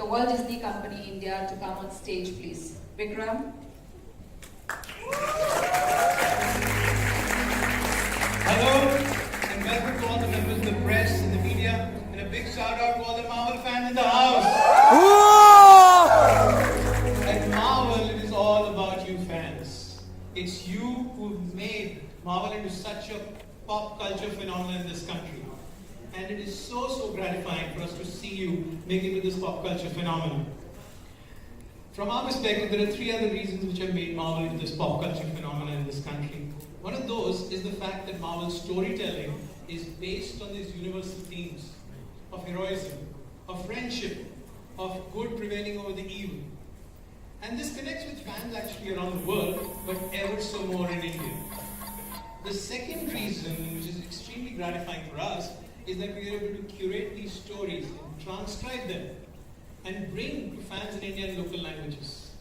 Walt Disney Company India to come on stage, please. Vikram. Hello, and welcome to all the members of the press and the media, and a big shout out to all the Marvel fans in the house. At Marvel, it is all about you fans. It's you who've made Marvel into such a pop culture phenomenon in this country. And it is so gratifying for us to see you make it into this pop culture phenomenon. From our perspective, there are three other reasons which have made Marvel into this pop culture phenomenon in this country. One of those is the fact that Marvel's storytelling is based on these universal themes of heroism, of friendship, of good prevailing over the evil. And this connects with fans actually around the world, but ever so more in India. The second reason, which is extremely gratifying for us, is that we are able to curate these stories and transcribe them and bring to fans in India in local languages.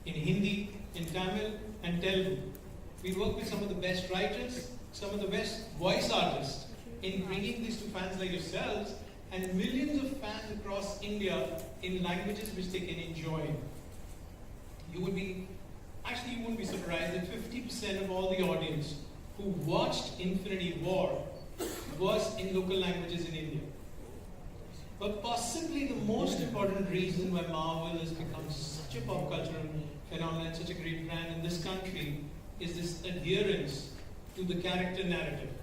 In Hindi, in Tamil, and Telugu. We work with some of the best writers, some of the best voice artists in bringing this to fans like yourselves and millions of fans across India in languages which they can enjoy. You wouldn't be surprised that 50% of all the audience who watched Infinity War was in local languages in India. But possibly the most important reason why Marvel has become such a pop cultural phenomenon, such a great brand in this country, is this adherence to the character narrative.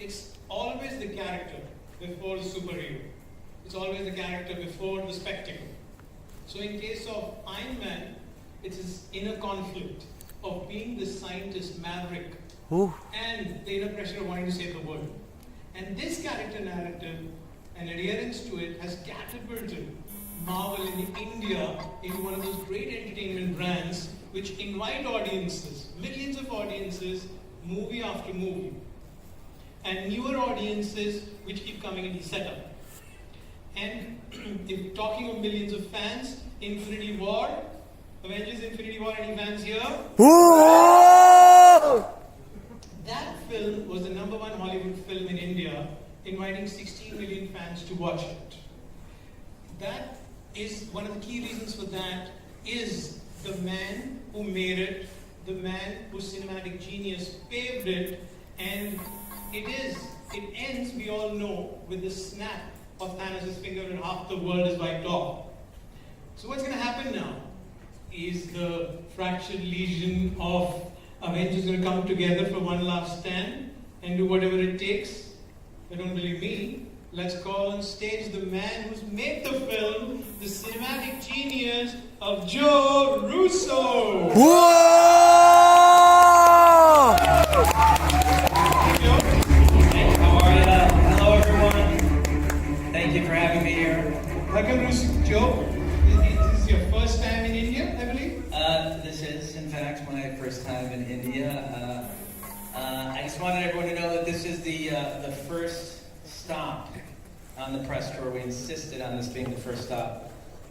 It's always the character before the superhero. It's always the character before the spectacle. So in case of Iron Man, it's his inner conflict of being the scientist maverick and the inner pressure of wanting to save the world. And this character narrative and adherence to it has catapulted Marvel in India into one of those great entertainment brands which invite audiences, millions of audiences, movie after movie. And newer audiences which keep coming into the setup. And if we're talking of millions of fans, Infinity War, Avengers Infinity War, any fans here? That film was the #1 Hollywood film in India, inviting 16 million fans to watch it. That is one of the key reasons for that is the man who made it, the man whose cinematic genius paved it, and it ends, we all know, with the snap of Thanos' finger and half the world is wiped off. So what's going to happen now? Is the fractured legion of Avengers going to come together for one last stand and do whatever it takes? If you don't believe me, let's call on stage the man who's made the film, the cinematic genius of Joe Russo. Whoa! How are you? Hello, everyone. Thank you for having me here. Welcome, Russo. Joe, is this your first time in India, I believe? This is, in fact, my first time in India. I just wanted everyone to know that this is the first stop on the press tour. We insisted on this being the first stop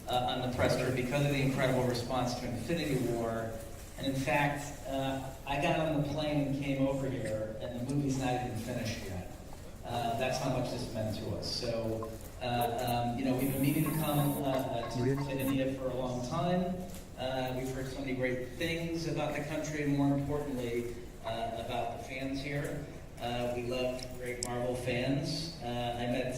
on the press tour because of the incredible response to Infinity War. And in fact, I got on the plane and came over here, and the movie's not even finished yet. That's how much this meant to us. So, we've been meaning to come to India for a long time. We've heard so many great things about the country, and more importantly, about the fans here. We love great Marvel fans. I met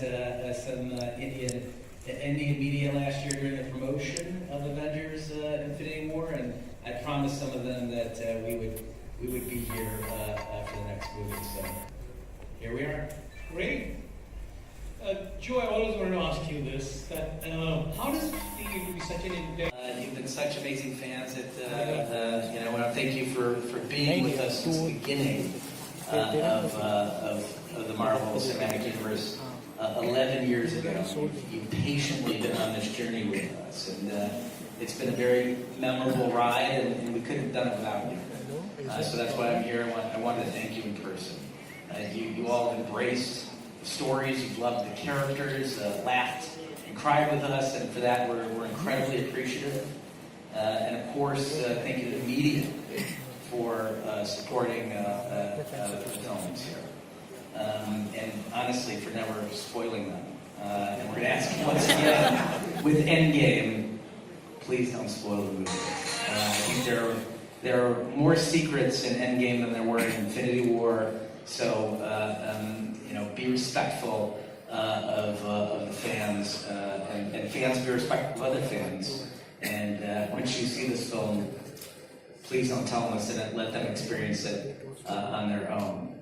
some Indian media last year during the promotion of Avengers Infinity War, and I promised some of them that we would be here for the next movie. So here we are. Great. Joe, I always wanted to ask you this, that how does it feel to be such an intense... You've been such amazing fans that, I want to thank you for being with us since the beginning of the Marvel Cinematic Universe 11 years ago. You've patiently been on this journey with us, and it's been a very memorable ride, and we couldn't have done it without you. So that's why I'm here. I wanted to thank you in person. You all have embraced the stories, you've loved the characters, laughed and cried with us, and for that we're incredibly appreciative. And of course, thank you to the media for supporting the films here. And honestly, for never spoiling them. And we're going to ask you once again with Endgame, please don't spoil the movie. I think there are more secrets in Endgame than there were in Infinity War, so be respectful of the fans, and fans be respectful of other fans. And once you see this film, please don't tell them and let them experience it on their own.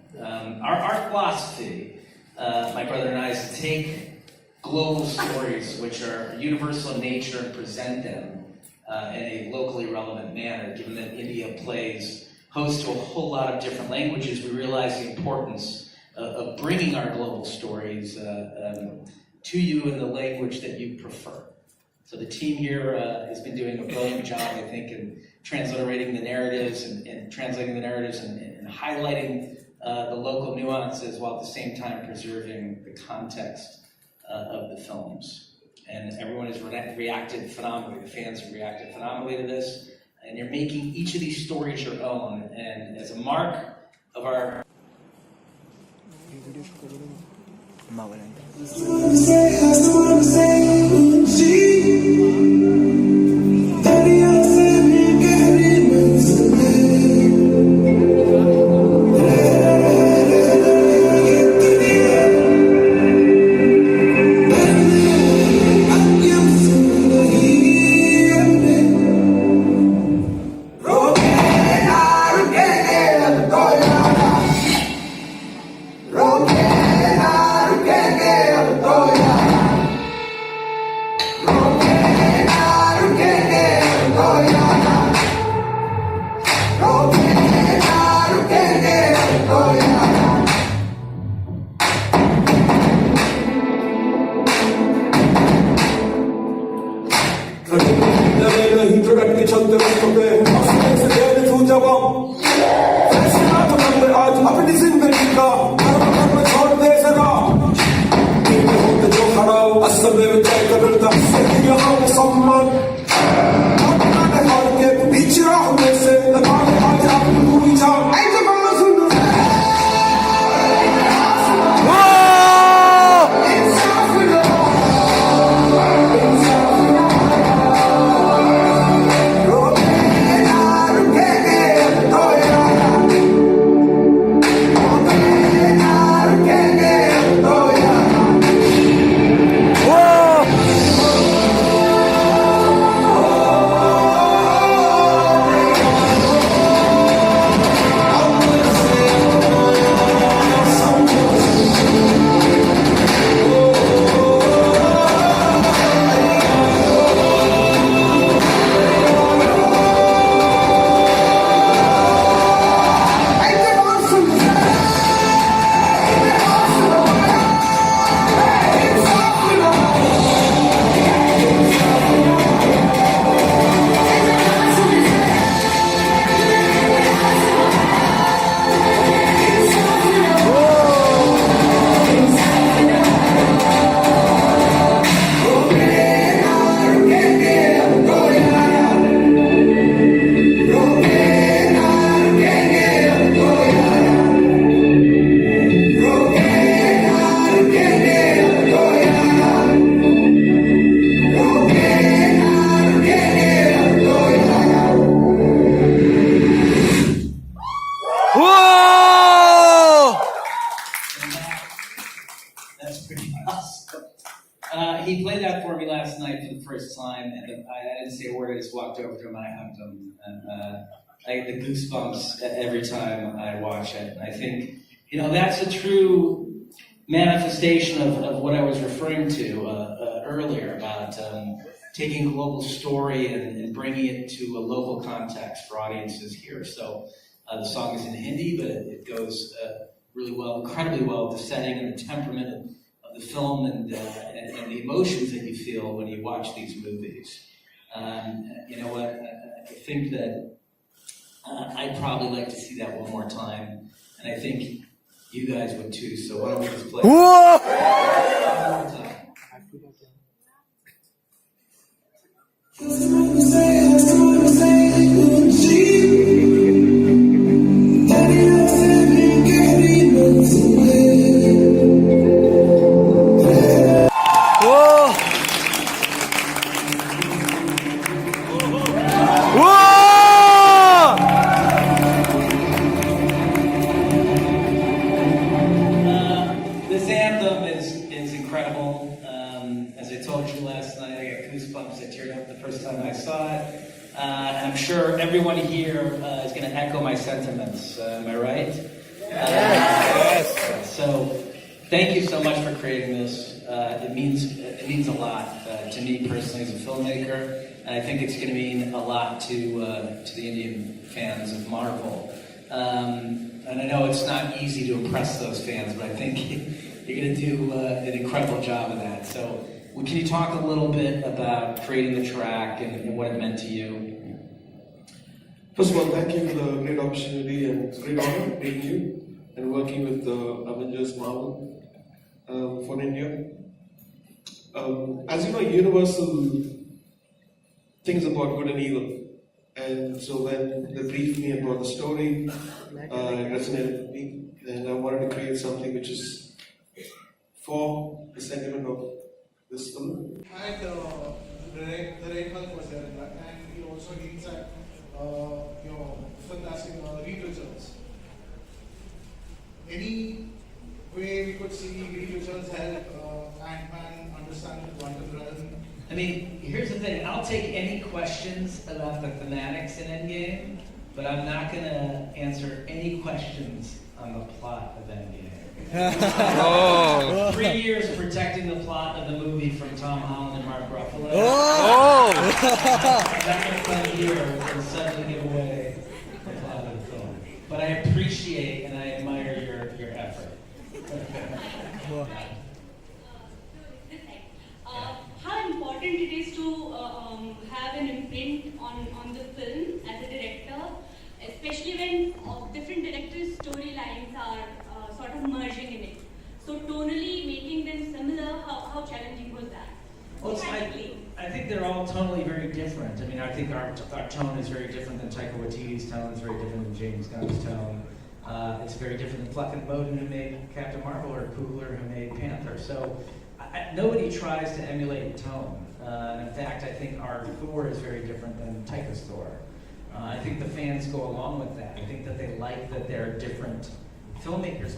Our philosophy, my brother and I, is to take global stories which are universal in nature and present them in a locally relevant manner. Given that India plays host to a whole lot of different languages, we realize the importance of bringing our global stories to you in the language that you prefer. So the team here has been doing a brilliant job, I think, in translating the narratives and translating the narratives and highlighting the local nuances while at the same time preserving the context of the films. And everyone has reacted phenomenally. The fans have reacted phenomenally to this. And you're making each of these stories your own. And as a mark of our... He played that for me last night for the first time, and I didn't say a word. I just walked over to him and I hugged him, and I get the goosebumps every time I watch it. And I think, that's a true manifestation of what I was referring to earlier about taking a global story and bringing it to a local context for audiences here. So the song is in Hindi, but it goes really well, incredibly well with the setting and the temperament of the film and the emotions that you feel when you watch these movies. You know what? I think that I'd probably like to see that one more time, and I think you guys would too. So why don't we just play one more time? first time I saw it. And I'm sure everyone here is going to echo my sentiments. Am I right? Yes. So, thank you so much for creating this. It means a lot to me personally as a filmmaker, and I think it's going to mean a lot to the Indian fans of Marvel. And I know it's not easy to impress those fans, but I think you're going to do an incredible job of that. So, can you talk a little bit about creating the track and what it meant to you? First of all, thank you for the great opportunity and great honor being you and working with the Avengers Marvel for India. As you know, Universal thinks about good and evil. And so when they briefed me about the story, it resonated with me. And I wanted to create something which is for the sentiment of this film. And the Red Hulk was there in that, and he also hints at fantastic Reed Richards. Any way we could see Reed Richards help Ant-Man understand the quantum realm? I mean, here's the thing. I'll take any questions about the thematics in Endgame, but I'm not going to answer any questions on the plot of Endgame. 3 years protecting the plot of the movie from Tom Holland and Mark Ruffalo. I'm not going to come here and suddenly give away the plot of the film. But I appreciate and I admire your effort. How important it is to have an imprint on the film as a director, especially when different directors' storylines are sort of merging in it. So tonally making them similar, how challenging was that? Well, I think they're all tonally very different. I mean, I think our tone is very different than Taika Waititi's tone. It's very different than James Gunn's tone. It's very different than Pluck and Bowden, who made Captain Marvel, or Coogler, who made Panther. So nobody tries to emulate tone. And in fact, I think our Thor is very different than Taika's Thor. I think the fans go along with that. I think that they like that they're different filmmakers.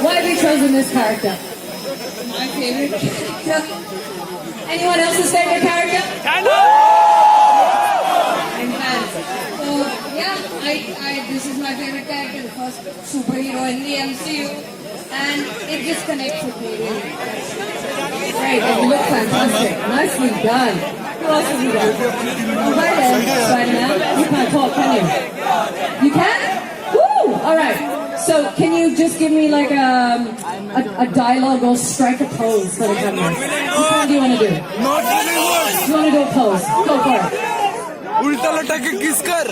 Why have you chosen this character? My favorite character. Anyone else's favorite character? I know! So, yeah, this is my favorite character, the first superhero in the MCU, and it just connects with me. Great, and you look fantastic. Nicely done. Who else have you done? Oh, hi there, Spider-Man. You can't talk, can you? You can? Woo! Alright. So, can you just give me like a dialogue or strike a pose for the camera? Which one do you want to do? Not really words. You want to do a pose? Go for it. उल्टा लटक के किस कर?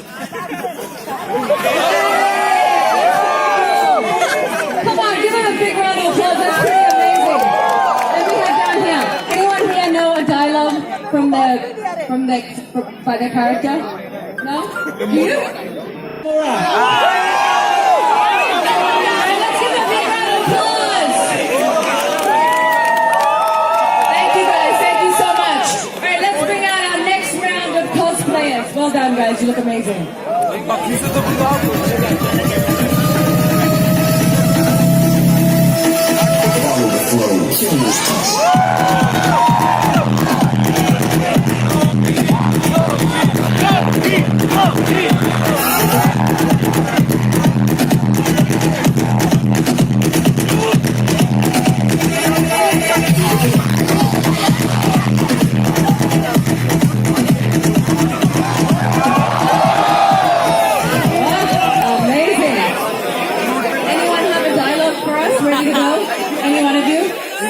Come on, give him a big round of applause. That's pretty amazing. And we have down here. Anyone here know a dialogue by the character? No? You? Well done, guys. You look amazing.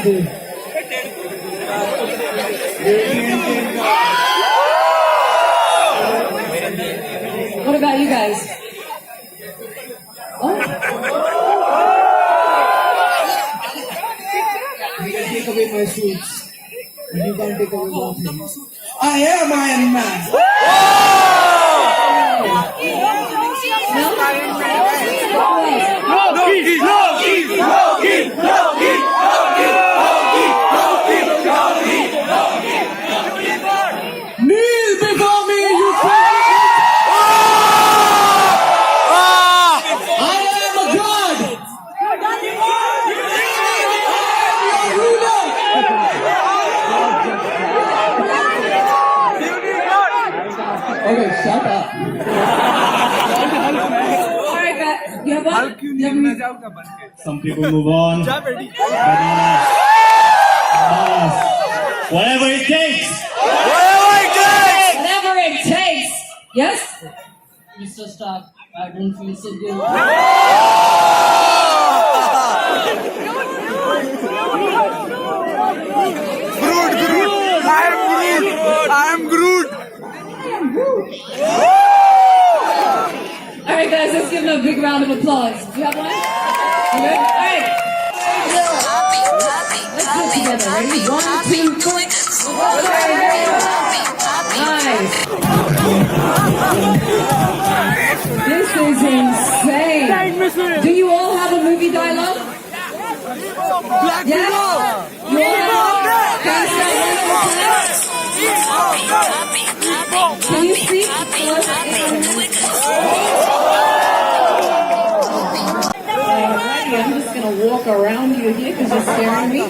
do. What about you guys? Oh. You can take away my suits. And you can't take away one thing. I am Iron Man. Kneel before me, you I am a god. Okay, shut up. Alright, guys. You have one? Some people move on. Bananas. Whatever it takes. Whatever it takes. Yes? Mr. Stark, I don't feel so good. I am Groot. Alright, guys, let's give them a big round of applause. Do you have one? You good? Alright. Let's do it together. Ready? 1, 2, 3. Nice. This is insane. Do you all have a movie dialogue? Yes? You all have? Can you say one more time? Can you speak to us? Alrighty, I'm just gonna walk around you here because you're scaring me.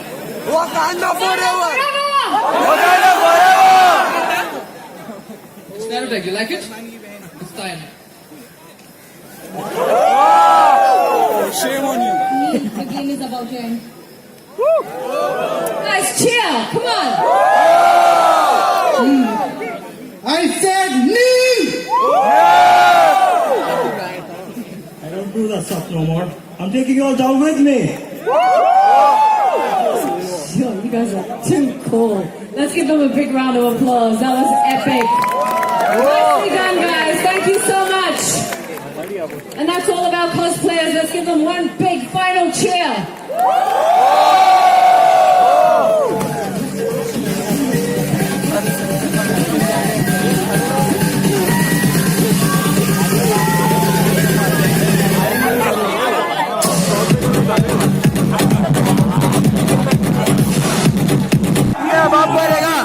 Wakanda forever. Stereotype, you like it? It's time. Shame on you. The game is about to end. Guys, cheer! Come on! I said kneel! I don't do that stuff no more. I'm taking you all down with me. Yo, you guys are too cool. Let's give them a big round of applause. That was epic. Nicely done, guys. Thank you so much. And that's all about cosplayers. Let's give them one big final cheer. बाप करेगा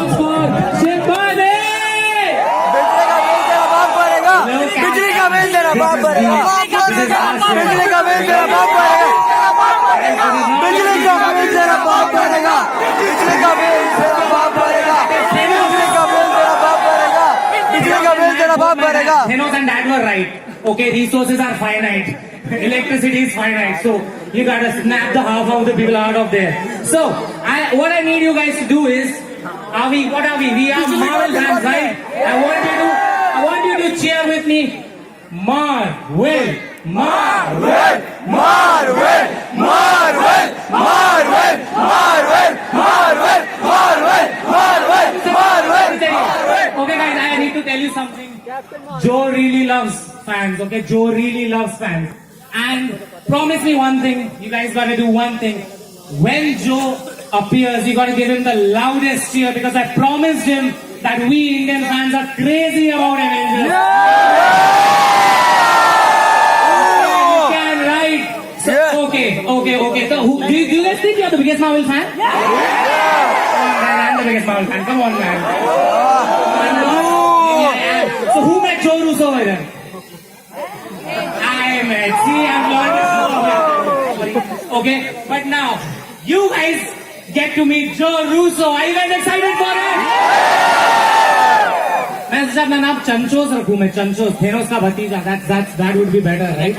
बिजली का bill तेरा बाप भरेगा बिजली का bill तेरा बाप भरेगा बिजली का बिल तेरा बाप भरेगा बिजली का बिल तेरा बाप भरेगा बिजली का बिल तेरा बाप भरेगा बिजली का बिल तेरा बाप भरेगा Thanos and Dad were right. Okay, resources are finite. Electricity is finite. So you gotta snap the half of the people out of there. So what I need you guys to do is, what are we? We are Marvel fans, right? I want you to cheer with me. Marvel, Marvel, Marvel, Marvel, Marvel, Marvel, Marvel, Marvel, Marvel, Marvel. Okay guys, I need to tell you something. Joe really loves fans, okay? Joe really loves fans. And promise me one thing, you guys gotta do one thing. When Joe appears, you gotta give him the loudest cheer because I promised him that we Indian fans are crazy about Avengers. You can, right? So, okay. So, do you guys think you're the biggest Marvel fan? I'm the biggest Marvel fan. Come on, man. So, who met Joe Russo over there? I met. See, I'm learning. Okay, but now, you guys get to meet Joe Russo. Are you guys excited for it? मैं सोचा अपना नाम चंचोस रखूं मैं चंचोस Thanos का भतीजा that would be better right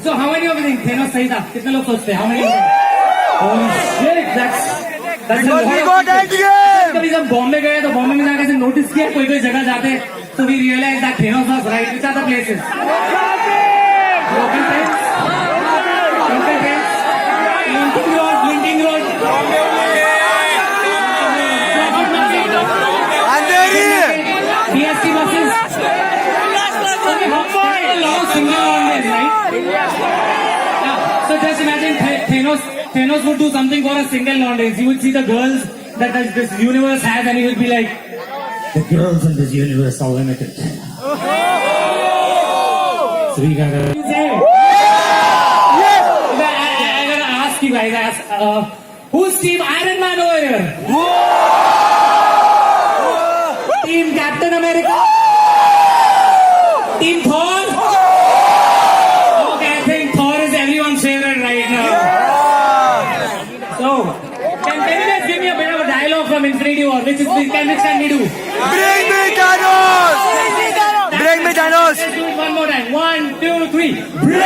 so how many of you think Thanos सही था कितने लोग सोचते हैं how many holy shit that's a lot of कभी जब बॉम्बे गए तो बॉम्बे में जाकर नोटिस किया कोई जगह जाते so we realized that Thanos was right which are the places local trains Linking Road imagine Thanos would do something for a single audience. He would see the girls that this universe has and he would be like, the girls in this universe are limited. So we gotta say, I gotta ask you guys, who's Team Iron Man over here? Team Captain America? Team Thor? Okay, I think Thor is everyone's favorite right now. So, can you guys give me a bit of a dialogue from Infinity War? Which can we do? Bring me Thanos! Bring me Thanos! Let's do it one more time. 1, 2, 3. Bring me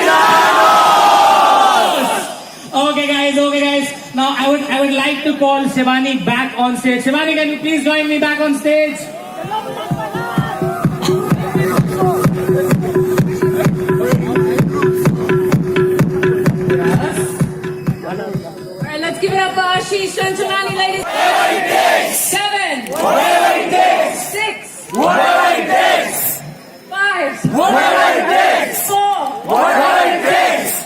Thanos! Okay guys. Now I would like to call Shivani back on stage. Shivani, can you please join me back on stage? Alright, let's give it up for Ashish and Shivani, ladies. 7. 6. 5. 4.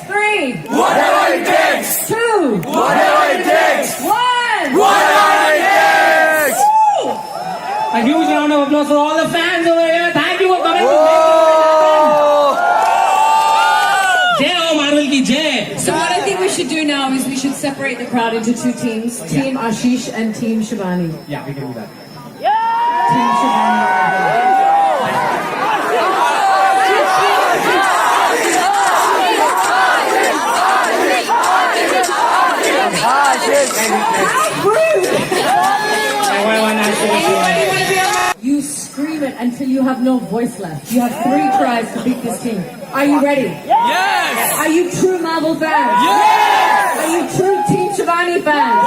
3. 2. 1. A huge round of applause for all the fans over here. Thank you for coming to Jai Ho Marvel ki Jai. So what I think we should do now is we should separate the crowd into 2 teams. Team Ashish and Team Shivani. Yeah, we can do that. Team Shivani. You scream it until you have no voice left. You have 3 tries to beat this team. Are you ready? Yes! Are you true Marvel fans? Yes! Are you true Team Shivani fans?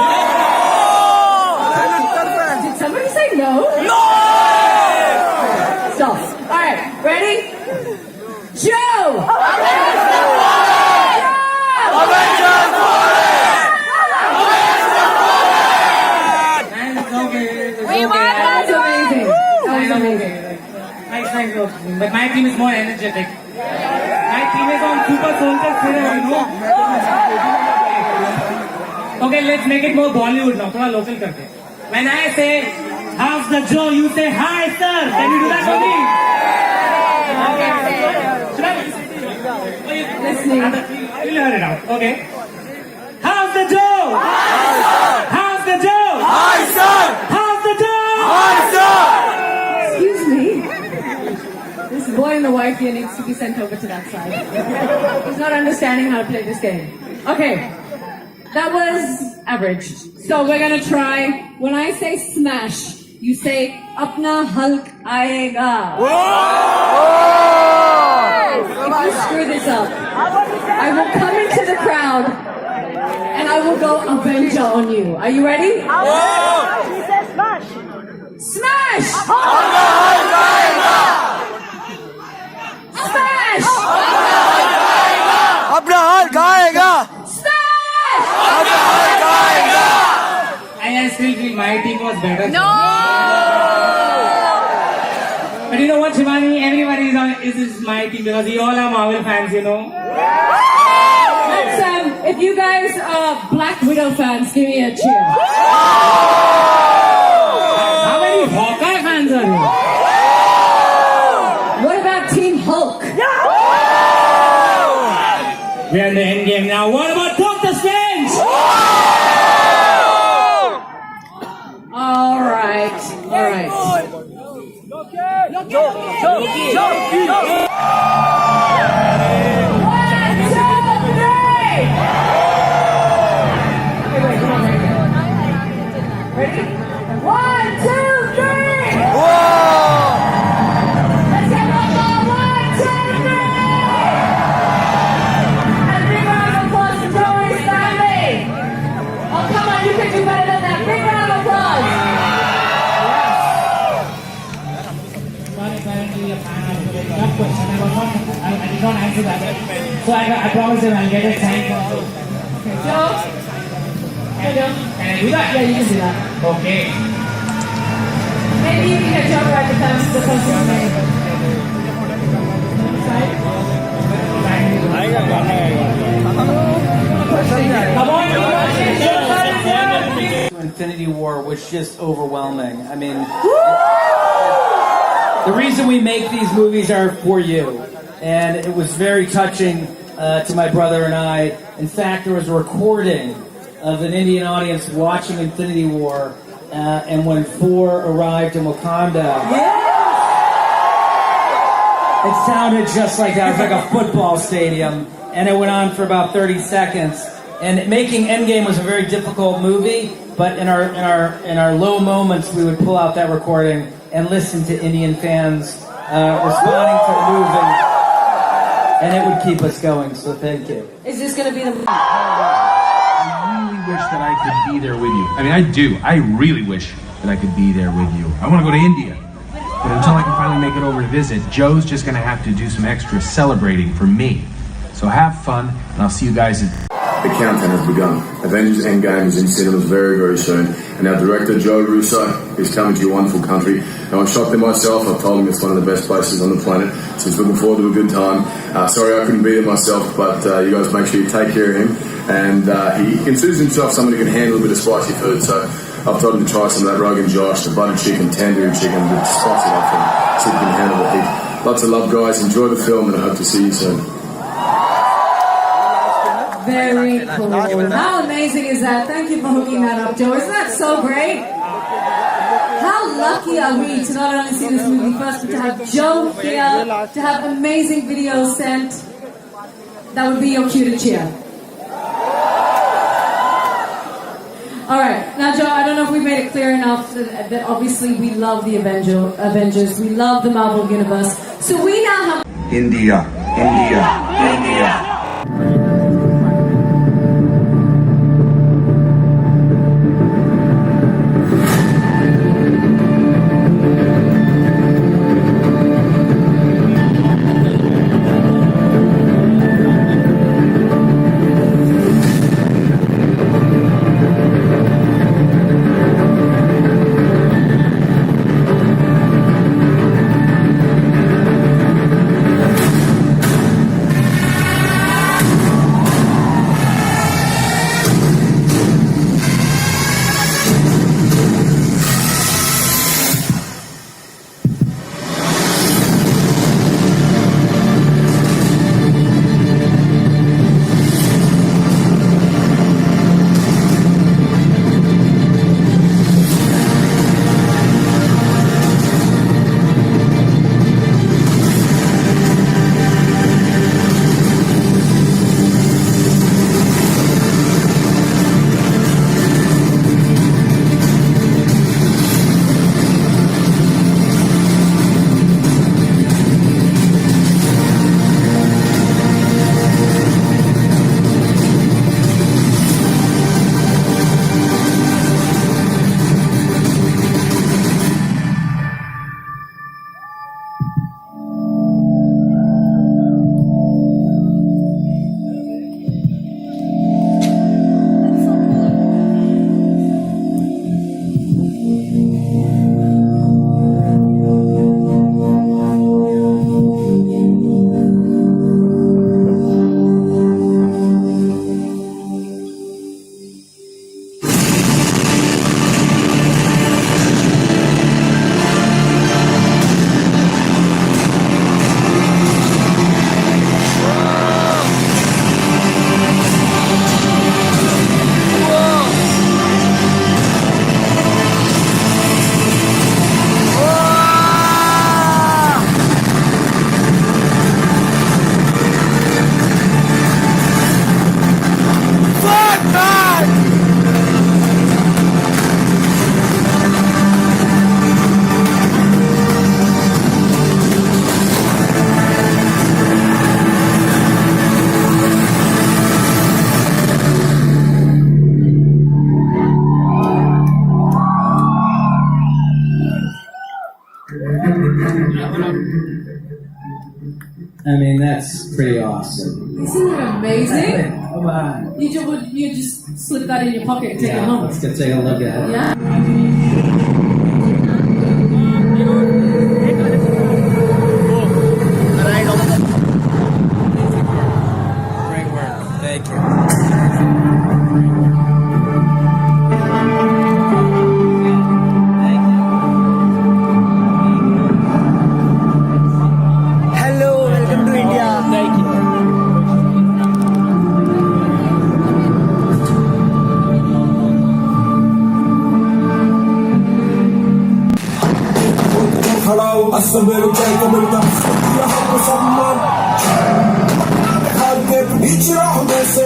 Did somebody say no? No! Stop. Alright, ready? Joe! Avengers! That's amazing. That was amazing. Nice. But my team is more energetic. My team is on super soldier serum, you know. Okay, let's make it more Bollywood now. Thoda local karte. When I say, how's the Joe, you say, hi sir. Can you do that for me? Okay. Listening. We'll hear it out. Okay. How's the Joe? How's the Joe? Hi, sir! How's the Joe? Hi, sir! Excuse me. This boy in the white here needs to be sent over to that side. He's not understanding how to play this game. Okay. That was average. So we're gonna try. When I say smash, you say apna Hulk aayega. If you screw this up, I will come into the crowd and I will go Avenger on you. Are you ready? She says smash. Smash! Smash! अपना Hulk आएगा Smash! अपना Hulk आएगा I still feel my team was better. No! But you know what, Shivani? Everybody is my team because we all are Marvel fans, you know. Let's, if you guys are Black Widow fans, give me a cheer. How many Hawkeye fans are you? What about Team Hulk? We are in the end game now. What about Doctor Strange? All right. Ready? 1, 2, 3! Let's get one more. 1, 2, 3! And big round of applause for Joey's family. Oh, come on, you can do better than that. Big round of applause. Apparently a fan of the that question. I did not answer that. So I promise him I'll get it signed for you. Joe? Hey, Joe. Can I do that? Yeah, you can do that. Okay. Maybe you can get Joe right the first name. Right? Come on, Infinity War was just overwhelming. I mean, the reason we make these movies are for you. And it was very touching to my brother and I. In fact, there was a recording of an Indian audience watching Infinity War, and when Thor arrived in Wakanda, it sounded just like that. It was like a football stadium, and it went on for about 30 seconds. And making Endgame was a very difficult movie, but in our low moments, we would pull out that recording and listen to Indian fans responding to the movie, and it would keep us going. So thank you. Is this going to be the... I really wish that I could be there with you. I mean, I do. I really wish that I could be there with you. I want to go to India. But until I can finally make it over to visit, Joe's just going to have to do some extra celebrating for me. So have fun, and I'll see you guys at... The countdown has begun. Avengers Endgame is in cinemas very, very soon. And our director, Joe Russo, is coming to your wonderful country. And I'm shocked at myself. I've told him it's one of the best places on the planet. So he's looking forward to a good time. Sorry I couldn't be there myself, but you guys make sure you take care of him. And he considers himself someone who can handle a bit of spicy food. So I've told him to try some of that Rogan Josh, the butter chicken, tandoori chicken, to spice it up and see if he can handle the heat. Lots of love, guys. Enjoy the film, and I hope to see you soon. Very cool. How amazing is that? Thank you for hooking that up, Joe. Isn't that so great? How lucky are we to not only see this movie first, but to have Joe here, to have amazing videos sent. That would be your cue to cheer. Alright, now Joe, I don't know if we made it clear enough that obviously we love the Avengers, we love the Marvel Universe. So we now have... India, India, India. I mean, that's pretty awesome. Isn't it amazing? Come on. You just slip that in your pocket and take it home. Let's go take a look at it. Yeah. Great work. Thank you. Hello, welcome to India. Thank you. खड़ा हूँ असमें रुपए को मिलता यहाँ पर सम्मान हाथ के बीच राह में से